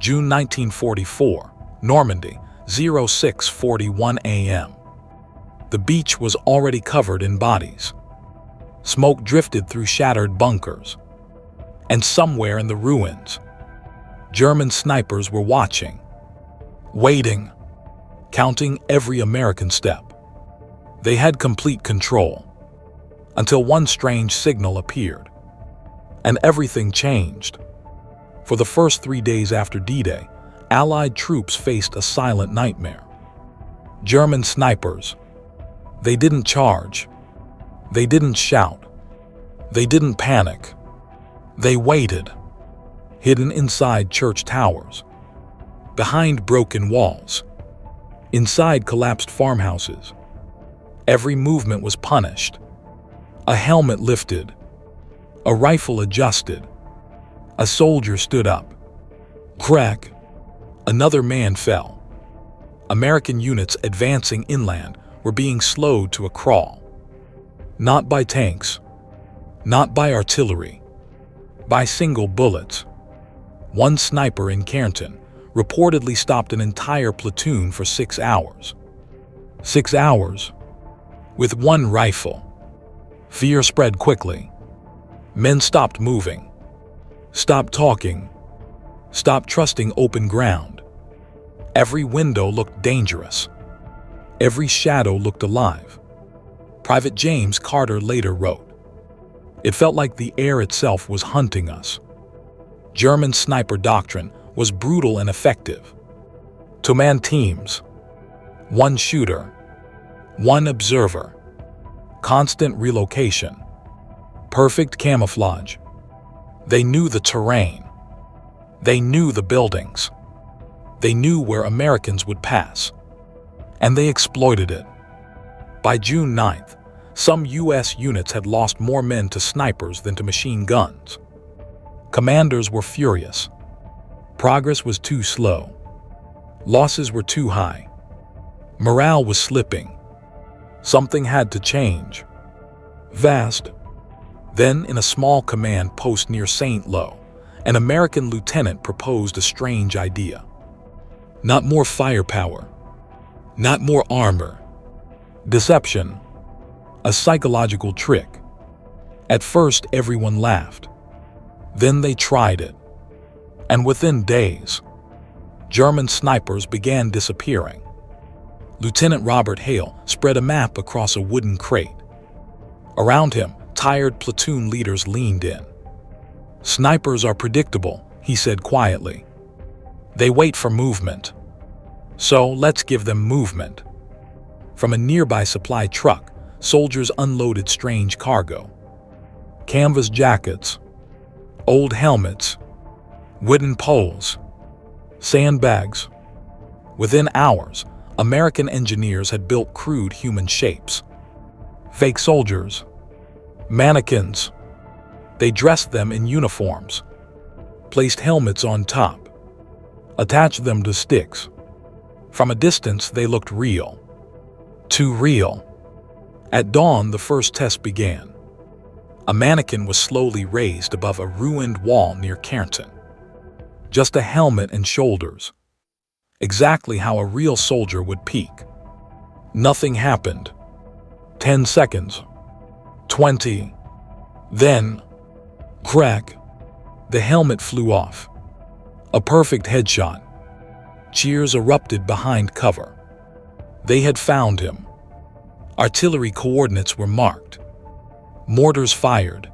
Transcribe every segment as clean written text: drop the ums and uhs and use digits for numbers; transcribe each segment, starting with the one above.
June 1944, Normandy, 06:41 a.m. The beach was already covered in bodies. Smoke drifted through shattered bunkers. And somewhere in the ruins, German snipers were watching, waiting, counting every American step. They had complete control, until one strange signal appeared, and everything changed. For the first 3 days after D-Day, Allied troops faced a silent nightmare. German snipers. They didn't charge. They didn't shout. They didn't panic. They waited, hidden inside church towers, behind broken walls, inside collapsed farmhouses. Every movement was punished. A helmet lifted, a rifle adjusted, a soldier stood up. Crack! Another man fell. American units advancing inland were being slowed to a crawl. Not by tanks, not by artillery, by single bullets. One sniper in Cairnton reportedly stopped an entire platoon for 6 hours. 6 hours, with one rifle. Fear spread quickly. Men stopped moving, stopped talking, stopped trusting open ground. Every window looked dangerous. Every shadow looked alive. Private James Carter later wrote, "It felt like the air itself was hunting us." German sniper doctrine was brutal and effective. Two-man teams, one shooter, one observer, constant relocation, perfect camouflage. They knew the terrain. They knew the buildings. They knew where Americans would pass. And they exploited it. By June 9th, some U.S. units had lost more men to snipers than to machine guns. Commanders were furious. Progress was too slow. Losses were too high. Morale was slipping. Something had to change. Fast. Then, in a small command post near St. Lo, an American lieutenant proposed a strange idea. Not more firepower. Not more armor. Deception. A psychological trick. At first, everyone laughed. Then they tried it. And within days, German snipers began disappearing. Lieutenant Robert Hale spread a map across a wooden crate. Around him, tired platoon leaders leaned in. "Snipers are predictable," he said quietly. "They wait for movement. So let's give them movement." From a nearby supply truck, soldiers unloaded strange cargo. Canvas jackets, old helmets, wooden poles, sandbags. Within hours, American engineers had built crude human shapes. Fake soldiers, mannequins. They dressed them in uniforms, placed helmets on top, attached them to sticks. From a distance, they looked real. Too real. At dawn, the first test began. A mannequin was slowly raised above a ruined wall near Cairnton. Just a helmet and shoulders. Exactly how a real soldier would peek. Nothing happened. 10 seconds. 20. Then, crack. The helmet flew off. A perfect headshot. Cheers erupted behind cover. They had found him. Artillery coordinates were marked. Mortars fired.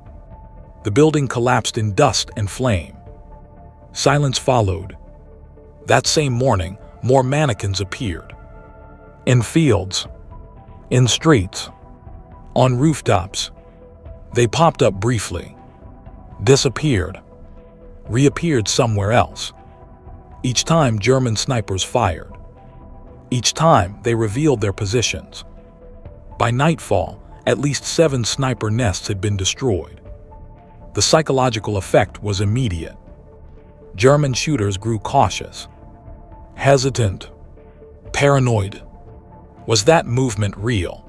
The building collapsed in dust and flame. Silence followed. That same morning, more mannequins appeared. In fields, in streets, on rooftops. They popped up briefly, disappeared, reappeared somewhere else. Each time German snipers fired. Each time they revealed their positions. By nightfall, at least 7 sniper nests had been destroyed. The psychological effect was immediate. German shooters grew cautious, hesitant, paranoid. Was that movement real?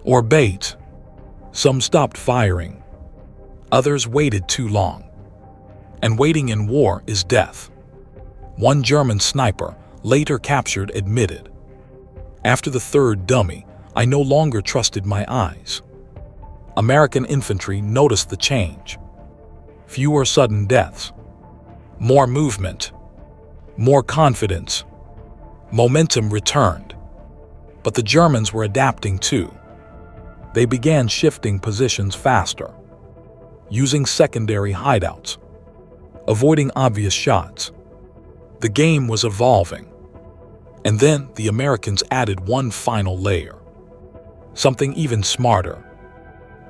Or bait? Some stopped firing. Others waited too long. And waiting in war is death. One German sniper, later captured, admitted, "After the third dummy, I no longer trusted my eyes." American infantry noticed the change. Fewer sudden deaths. More movement. More confidence. Momentum returned. But the Germans were adapting too. They began shifting positions faster, using secondary hideouts, avoiding obvious shots. The game was evolving. And then the Americans added one final layer. Something even smarter.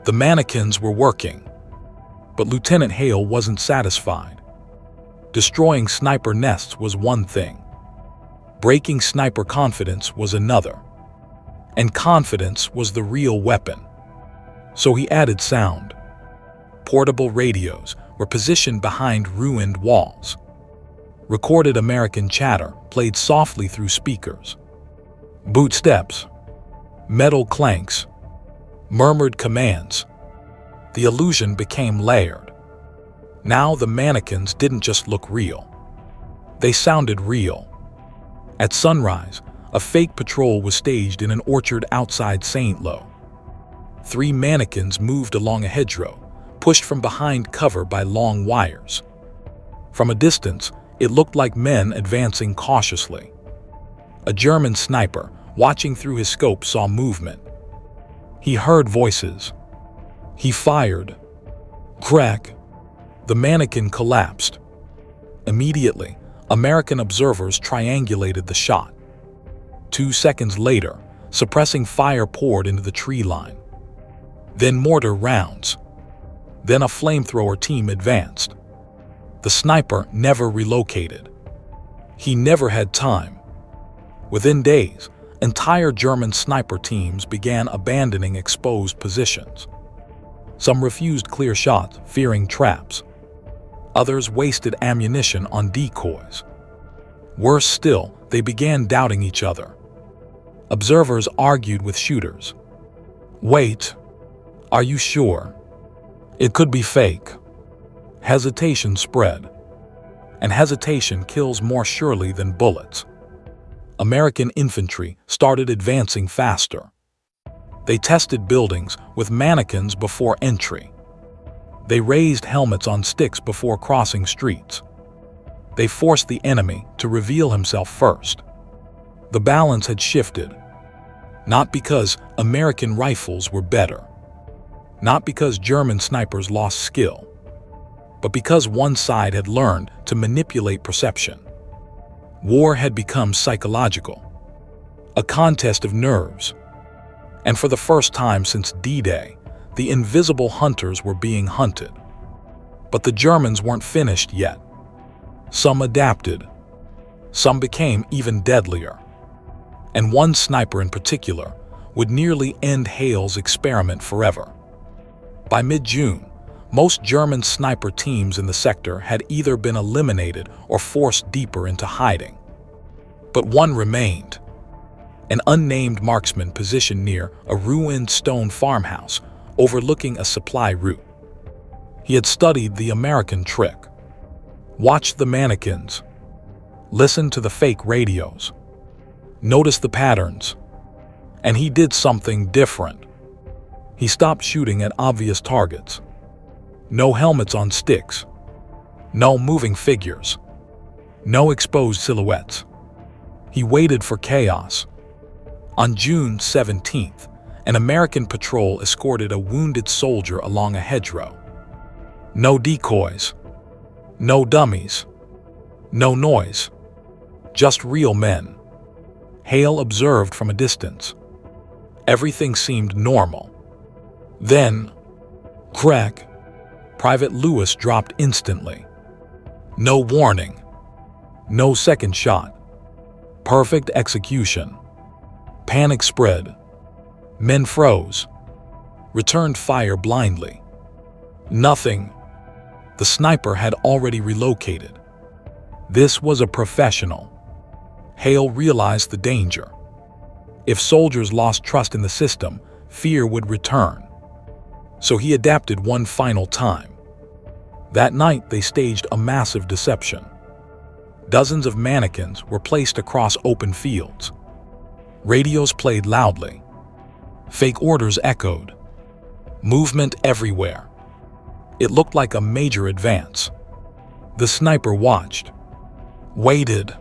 The mannequins were working. But Lieutenant Hale wasn't satisfied. Destroying sniper nests was one thing. Breaking sniper confidence was another. And confidence was the real weapon. So he added sound. Portable radios were positioned behind ruined walls. Recorded American chatter played softly through speakers. Boot steps, metal clanks, murmured commands. The illusion became layered. Now the mannequins didn't just look real. They sounded real. At sunrise, a fake patrol was staged in an orchard outside St. Lo. 3 mannequins moved along a hedgerow, pushed from behind cover by long wires. From a distance, it looked like men advancing cautiously. A German sniper, watching through his scope, saw movement. He heard voices. He fired. Crack! The mannequin collapsed. Immediately, American observers triangulated the shot. 2 seconds later, suppressing fire poured into the tree line. Then mortar rounds. Then a flamethrower team advanced. The sniper never relocated. He never had time. Within days, entire German sniper teams began abandoning exposed positions. Some refused clear shots, fearing traps. Others wasted ammunition on decoys. Worse still, they began doubting each other. Observers argued with shooters. "Wait, are you sure? It could be fake." Hesitation spread. And hesitation kills more surely than bullets. American infantry started advancing faster. They tested buildings with mannequins before entry. They raised helmets on sticks before crossing streets. They forced the enemy to reveal himself first. The balance had shifted. Not because American rifles were better. Not because German snipers lost skill. But because one side had learned to manipulate perception. War had become psychological. A contest of nerves. And for the first time since D-Day, the invisible hunters were being hunted. But the Germans weren't finished yet. Some adapted. Some became even deadlier. And one sniper in particular would nearly end Hale's experiment forever. By mid-June, most German sniper teams in the sector had either been eliminated or forced deeper into hiding. But one remained. An unnamed marksman positioned near a ruined stone farmhouse overlooking a supply route. He had studied the American trick. Watched the mannequins. Listened to the fake radios. Noticed the patterns. And he did something different. He stopped shooting at obvious targets. No helmets on sticks. No moving figures. No exposed silhouettes. He waited for chaos. On June 17th, an American patrol escorted a wounded soldier along a hedgerow. No decoys. No dummies. No noise. Just real men. Hale observed from a distance. Everything seemed normal. Then, crack! Private Lewis dropped instantly. No warning. No second shot. Perfect execution. Panic spread. Men froze. Returned fire blindly. Nothing. The sniper had already relocated. This was a professional. Hale realized the danger. If soldiers lost trust in the system, fear would return. So he adapted one final time. That night they staged a massive deception. Dozens of mannequins were placed across open fields. Radios played loudly. Fake orders echoed. Movement everywhere. It looked like a major advance. The sniper watched, waited,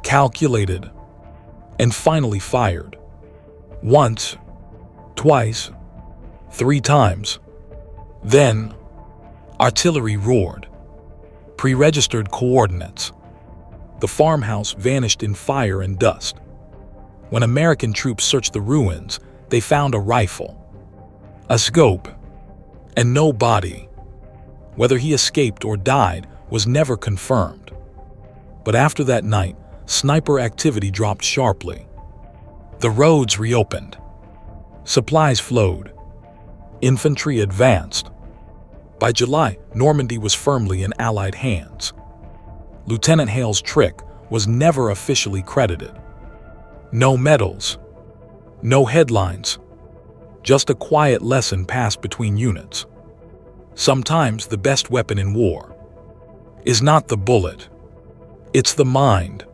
calculated, and finally fired. Once, twice, 3 times. Then, artillery roared. Pre-registered coordinates. The farmhouse vanished in fire and dust. When American troops searched the ruins, they found a rifle, a scope, and no body. Whether he escaped or died was never confirmed. But after that night, sniper activity dropped sharply. The roads reopened. Supplies flowed. Infantry advanced. By July, Normandy was firmly in Allied hands. Lieutenant Hale's trick was never officially credited. No medals, no headlines, just a quiet lesson passed between units. Sometimes the best weapon in war is not the bullet, it's the mind.